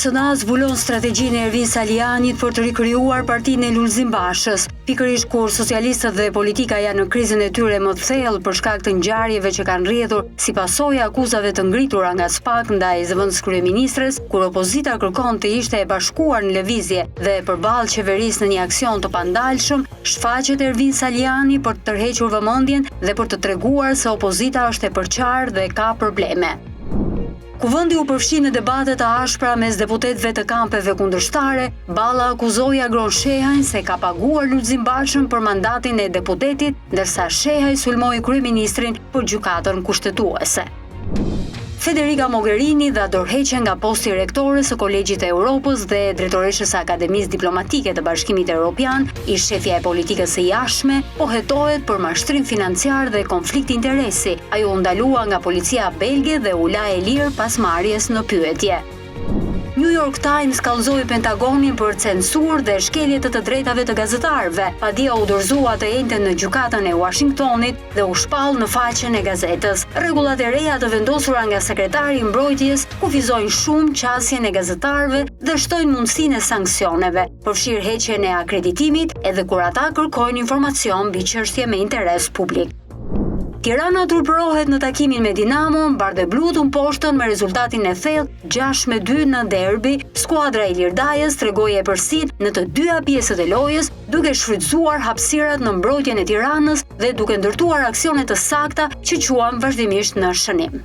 SDA zbulon strategjinë e Ervin Salianit për të rikrijuar partinë e Lulzim Bashës, pikërisht kur socialistët dhe politika janë në krizën e tyre më të thellë për shkak të ngjarjeve që kanë rrjedhur si pasojë akuzave të ngritura nga SPAK ndaj zëvendës kryeministres, kur opozita kërkon të ishte e bashkuar në lëvizje dhe përballë qeverisë në një aksion të pandalshëm, shfaqet Ervin Saliani për të tërhequr vëmendjen dhe për të treguar se opozita është e përqarë dhe ka probleme. Kuvendi u përfshi në debate të ashpra mes deputetëve të kampeve kundërshtare, Balla akuzoi Agron Shehajn se ka paguar Lulzim Bashën për mandatin e deputetit, ndërsa Shehaj sulmoi kryeministrin për gjykatën kushtetuese. Federica Mogherini dha dorëheqje nga posti rektore së Kolegjit të Europës dhe drejtoreshës së Akademisë Diplomatike të Bashkimit Evropian, ish shefja e politikës së jashtme, pohetohet për mashtrim financiar dhe konflikt interesi. Ajo u ndalua nga policia belge dhe u la e lirë pas marrjes në pyetje. New York Times kallëzoi Pentagonin për censurë dhe shkelje të drejtave të gazetarëve. Padia u dorëzua të njëjtën në gjykatën e Washingtonit dhe u shpall në faqen e gazetës. Rregullat e reja të vendosura nga sekretari i mbrojtjes kufizojnë shumë qasjen e gazetarëve dhe shtojnë mundësinë e sanksioneve, përfshirë heqjen e akreditimit edhe kur ata kërkojnë informacion mbi çështje me interes publik. Tirana turpërohet në takimin me Dinamo, Bardhëblut u mposhtën me rezultatin e thellë 6-2 në derbi. Skuadra e Ilirdajës tregoi e përsit në të dyja pjesët e lojës, duke shfrytzuar hapësirat në mbrojtjen e Tiranës dhe duke ndërtuar aksione të sakta që quan vazhdimisht në shënim.